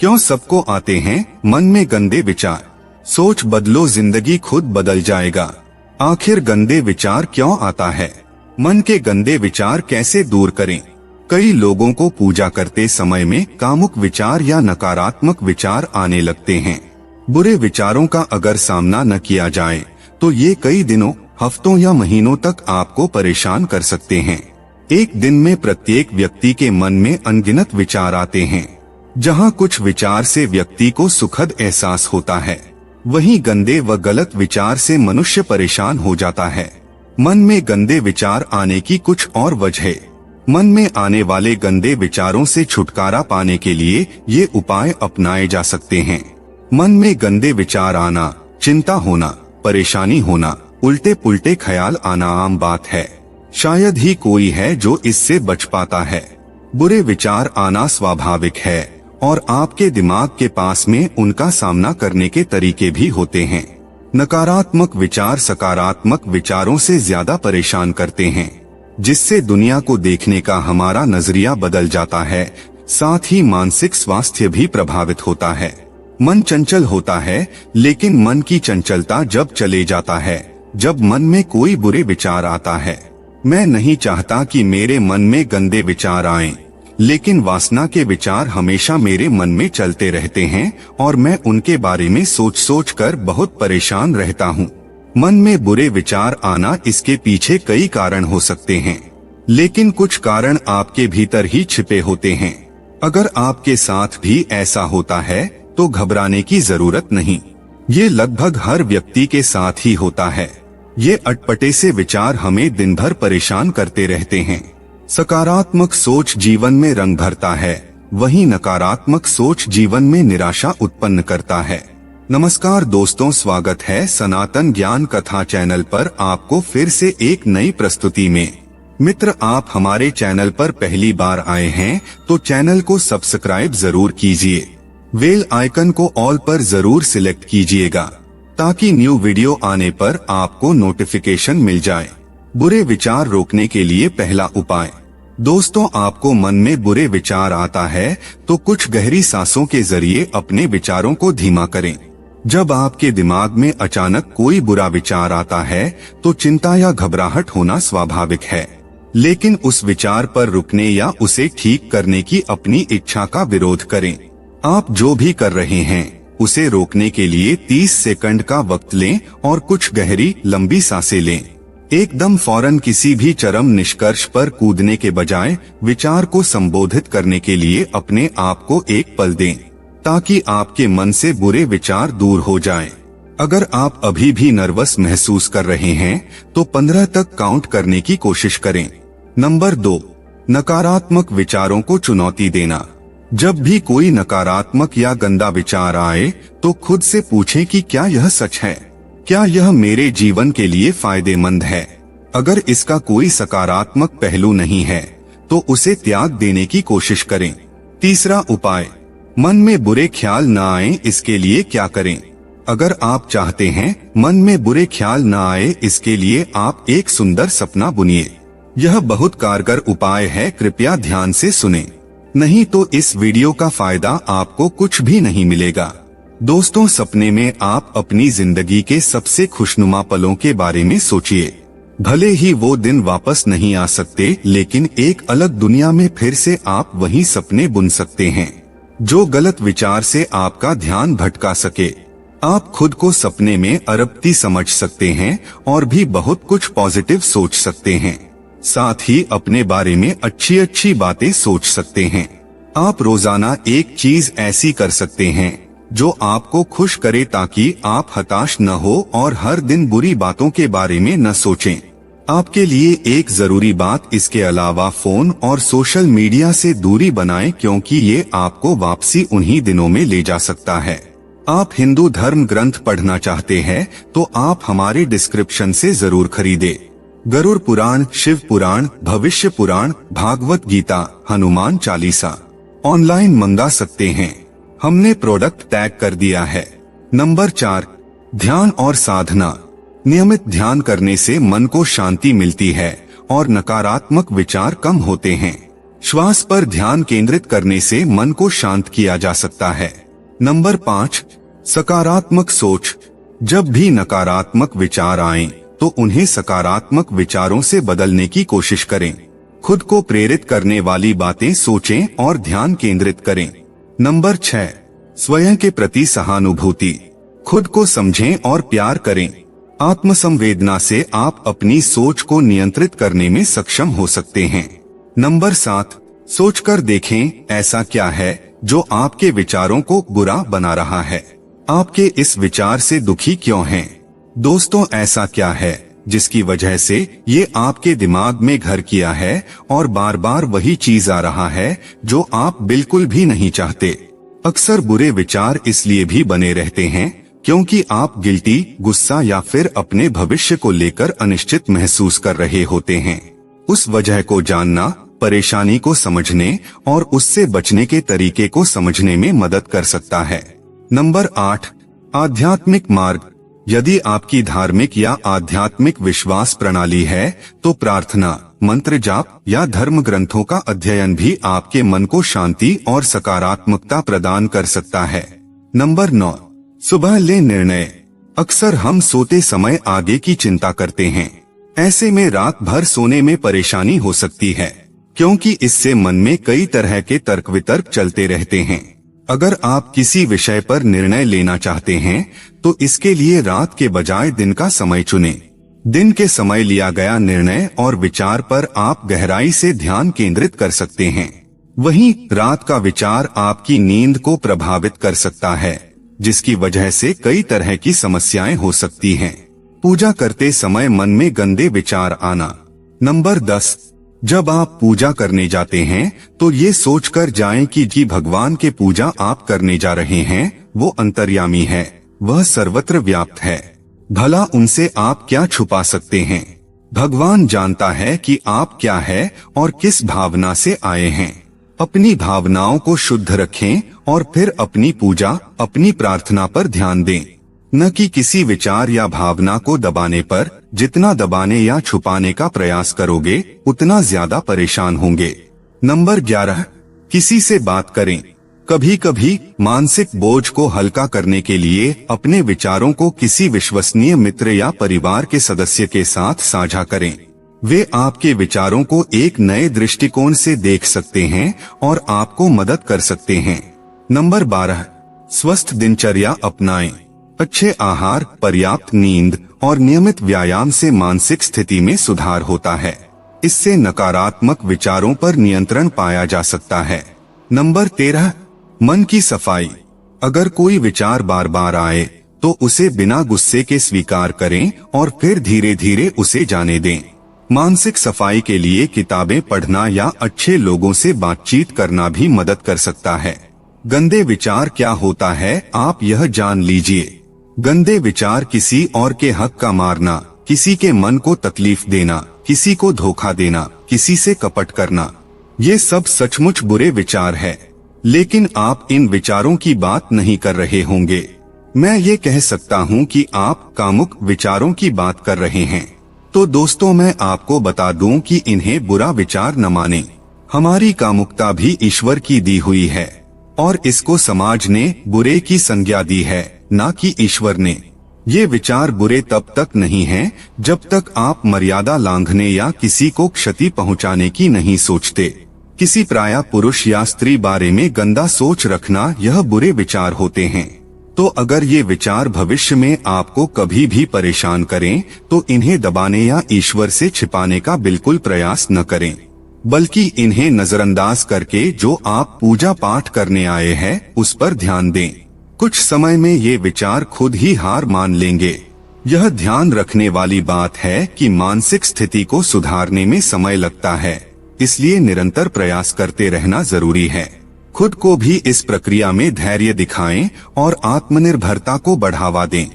क्यों सबको आते हैं मन में गंदे विचार? सोच बदलो, जिंदगी खुद बदल जाएगा। आखिर गंदे विचार क्यों आता है? मन के गंदे विचार कैसे दूर करें? कई लोगों को पूजा करते समय में कामुक विचार या नकारात्मक विचार आने लगते हैं। बुरे विचारों का अगर सामना न किया जाए तो ये कई दिनों, हफ्तों या महीनों तक आपको परेशान कर सकते हैं। एक दिन में प्रत्येक व्यक्ति के मन में अनगिनत विचार आते हैं। जहां कुछ विचार से व्यक्ति को सुखद एहसास होता है, वहीं गंदे व गलत विचार से मनुष्य परेशान हो जाता है। मन में गंदे विचार आने की कुछ और वजह। मन में आने वाले गंदे विचारों से छुटकारा पाने के लिए ये उपाय अपनाए जा सकते हैं। मन में गंदे विचार आना, चिंता होना, परेशानी होना, उल्टे पुल्टे ख्याल आना आम बात है। शायद ही कोई है जो इससे बच पाता है। बुरे विचार आना स्वाभाविक है और आपके दिमाग के पास में उनका सामना करने के तरीके भी होते हैं। नकारात्मक विचार सकारात्मक विचारों से ज्यादा परेशान करते हैं, जिससे दुनिया को देखने का हमारा नजरिया बदल जाता है। साथ ही मानसिक स्वास्थ्य भी प्रभावित होता है। मन चंचल होता है, लेकिन मन की चंचलता जब चले जाता है जब मन में कोई बुरे विचार आता है। मैं नहीं चाहता कि मेरे मन में गंदे विचार आएं, लेकिन वासना के विचार हमेशा मेरे मन में चलते रहते हैं और मैं उनके बारे में सोच सोच कर बहुत परेशान रहता हूँ। मन में बुरे विचार आना, इसके पीछे कई कारण हो सकते हैं, लेकिन कुछ कारण आपके भीतर ही छिपे होते हैं। अगर आपके साथ भी ऐसा होता है तो घबराने की जरूरत नहीं। ये लगभग हर व्यक्ति के साथ ही होता है। ये अटपटे से विचार हमें दिन भर परेशान करते रहते हैं। सकारात्मक सोच जीवन में रंग भरता है, वहीं नकारात्मक सोच जीवन में निराशा उत्पन्न करता है। नमस्कार दोस्तों, स्वागत है सनातन ज्ञान कथा चैनल पर आपको फिर से एक नई प्रस्तुति में। मित्र, आप हमारे चैनल पर पहली बार आए हैं तो चैनल को सब्सक्राइब जरूर कीजिए। बेल आइकन को ऑल पर जरूर सिलेक्ट कीजिएगा ताकि न्यू वीडियो आने पर आपको नोटिफिकेशन मिल जाए। बुरे विचार रोकने के लिए पहला उपाय। दोस्तों, आपको मन में बुरे विचार आता है तो कुछ गहरी सांसों के जरिए अपने विचारों को धीमा करें। जब आपके दिमाग में अचानक कोई बुरा विचार आता है तो चिंता या घबराहट होना स्वाभाविक है, लेकिन उस विचार पर रुकने या उसे ठीक करने की अपनी इच्छा का विरोध करें। आप जो भी कर रहे हैं उसे रोकने के लिए 30 सेकंड का वक्त लें और कुछ गहरी लंबी सांसें लें। एकदम फौरन किसी भी चरम निष्कर्ष पर कूदने के बजाय विचार को संबोधित करने के लिए अपने आप को एक पल दें, ताकि आपके मन से बुरे विचार दूर हो जाएं। अगर आप अभी भी नर्वस महसूस कर रहे हैं तो 15 तक काउंट करने की कोशिश करें। नंबर 2, नकारात्मक विचारों को चुनौती देना। जब भी कोई नकारात्मक या गंदा विचार आए तो खुद से पूछें कि क्या यह सच है? क्या यह मेरे जीवन के लिए फायदेमंद है? अगर इसका कोई सकारात्मक पहलू नहीं है तो उसे त्याग देने की कोशिश करें। तीसरा उपाय, मन में बुरे ख्याल न आए, इसके लिए क्या करें? अगर आप चाहते हैं मन में बुरे ख्याल न आए, इसके लिए आप एक सुंदर सपना बुनिए। यह बहुत कारगर उपाय है, कृपया ध्यान से सुनें, नहीं तो इस वीडियो का फायदा आपको कुछ भी नहीं मिलेगा। दोस्तों, सपने में आप अपनी जिंदगी के सबसे खुशनुमा पलों के बारे में सोचिए। भले ही वो दिन वापस नहीं आ सकते, लेकिन एक अलग दुनिया में फिर से आप वही सपने बुन सकते हैं जो गलत विचार से आपका ध्यान भटका सके। आप खुद को सपने में अरबती समझ सकते हैं और भी बहुत कुछ पॉजिटिव सोच सकते हैं। साथ ही अपने बारे में अच्छी अच्छी बातें सोच सकते हैं। आप रोजाना एक चीज ऐसी कर सकते हैं जो आपको खुश करे, ताकि आप हताश न हो और हर दिन बुरी बातों के बारे में न सोचें। आपके लिए एक जरूरी बात इसके अलावा फोन और सोशल मीडिया से दूरी बनाएं, क्योंकि ये आपको वापसी उन्हीं दिनों में ले जा सकता है। आप हिंदू धर्म ग्रंथ पढ़ना चाहते हैं तो आप हमारे डिस्क्रिप्शन से जरूर खरीदें। गरुड़ पुराण, शिव पुराण, भविष्य पुराण, भागवत गीता, हनुमान चालीसा ऑनलाइन मंगा सकते हैं। हमने प्रोडक्ट टैग कर दिया है। नंबर 4, ध्यान और साधना। नियमित ध्यान करने से मन को शांति मिलती है और नकारात्मक विचार कम होते हैं। श्वास पर ध्यान केंद्रित करने से मन को शांत किया जा सकता है। नंबर 5, सकारात्मक सोच। जब भी नकारात्मक विचार आएं, तो उन्हें सकारात्मक विचारों से बदलने की कोशिश करें। खुद को प्रेरित करने वाली बातें सोचें और ध्यान केंद्रित करें। नंबर 6, स्वयं के प्रति सहानुभूति। खुद को समझें और प्यार करें। आत्मसंवेदना से आप अपनी सोच को नियंत्रित करने में सक्षम हो सकते हैं। नंबर 7, सोचकर देखें ऐसा क्या है जो आपके विचारों को बुरा बना रहा है। आपके इस विचार से दुखी क्यों हैं? दोस्तों, ऐसा क्या है जिसकी वजह से ये आपके दिमाग में घर किया है और बार बार वही चीज आ रहा है जो आप बिल्कुल भी नहीं चाहते। अक्सर बुरे विचार इसलिए भी बने रहते हैं क्योंकि आप गिल्टी, गुस्सा या फिर अपने भविष्य को लेकर अनिश्चित महसूस कर रहे होते हैं। उस वजह को जानना परेशानी को समझने और उससे बचने के तरीके को समझने में मदद कर सकता है। नंबर 8, आध्यात्मिक मार्ग। यदि आपकी धार्मिक या आध्यात्मिक विश्वास प्रणाली है तो प्रार्थना, मंत्र जाप या धर्म ग्रंथों का अध्ययन भी आपके मन को शांति और सकारात्मकता प्रदान कर सकता है। नंबर 9, सुबह ले निर्णय। अक्सर हम सोते समय आगे की चिंता करते हैं। ऐसे में रात भर सोने में परेशानी हो सकती है क्योंकि इससे मन में कई तरह के तर्क वितर्क चलते रहते हैं। अगर आप किसी विषय पर निर्णय लेना चाहते हैं तो इसके लिए रात के बजाय दिन का समय चुनें। दिन के समय लिया गया निर्णय और विचार पर आप गहराई से ध्यान केंद्रित कर सकते हैं। वहीं रात का विचार आपकी नींद को प्रभावित कर सकता है, जिसकी वजह से कई तरह की समस्याएं हो सकती हैं। पूजा करते समय मन में गंदे विचार आना। नंबर 10, जब आप पूजा करने जाते हैं तो ये सोचकर जाएं कि भगवान के पूजा आप करने जा रहे हैं वो अंतर्यामी है, वह सर्वत्र व्याप्त है। भला उनसे आप क्या छुपा सकते हैं? भगवान जानता है कि आप क्या है और किस भावना से आए हैं। अपनी भावनाओं को शुद्ध रखें और फिर अपनी पूजा, अपनी प्रार्थना पर ध्यान दें, न कि किसी विचार या भावना को दबाने पर। जितना दबाने या छुपाने का प्रयास करोगे उतना ज्यादा परेशान होंगे। नंबर 11, किसी से बात करें। कभी कभी मानसिक बोझ को हल्का करने के लिए अपने विचारों को किसी विश्वसनीय मित्र या परिवार के सदस्य के साथ साझा करें। वे आपके विचारों को एक नए दृष्टिकोण से देख सकते हैं और आपको मदद कर सकते हैं। नंबर 12, स्वस्थ दिनचर्या अपनाएं। अच्छे आहार, पर्याप्त नींद और नियमित व्यायाम से मानसिक स्थिति में सुधार होता है। इससे नकारात्मक विचारों पर नियंत्रण पाया जा सकता है। नंबर 13, मन की सफाई। अगर कोई विचार बार बार आए तो उसे बिना गुस्से के स्वीकार करें और फिर धीरे धीरे उसे जाने दें। मानसिक सफाई के लिए किताबें पढ़ना या अच्छे लोगों से बातचीत करना भी मदद कर सकता है। गंदे विचार क्या होता है आप यह जान लीजिए। गंदे विचार किसी और के हक का मारना, किसी के मन को तकलीफ देना, किसी को धोखा देना, किसी से कपट करना, ये सब सचमुच बुरे विचार है। लेकिन आप इन विचारों की बात नहीं कर रहे होंगे। मैं ये कह सकता हूँ कि आप कामुक विचारों की बात कर रहे हैं। तो दोस्तों, मैं आपको बता दूं कि इन्हें बुरा विचार न माने। हमारी कामुकता भी ईश्वर की दी हुई है और इसको समाज ने बुरे की संज्ञा दी है, ना कि ईश्वर ने। ये विचार बुरे तब तक नहीं हैं जब तक आप मर्यादा लांघने या किसी को क्षति पहुंचाने की नहीं सोचते। किसी प्राय पुरुष या स्त्री बारे में गंदा सोच रखना यह बुरे विचार होते हैं। तो अगर ये विचार भविष्य में आपको कभी भी परेशान करें तो इन्हें दबाने या ईश्वर से छिपाने का बिल्कुल प्रयास न करें, बल्कि इन्हें नजरअंदाज करके जो आप पूजा पाठ करने आए हैं उस पर ध्यान दें। कुछ समय में ये विचार खुद ही हार मान लेंगे। यह ध्यान रखने वाली बात है कि मानसिक स्थिति को सुधारने में समय लगता है, इसलिए निरंतर प्रयास करते रहना जरूरी है। खुद को भी इस प्रक्रिया में धैर्य दिखाएं और आत्मनिर्भरता को बढ़ावा दें।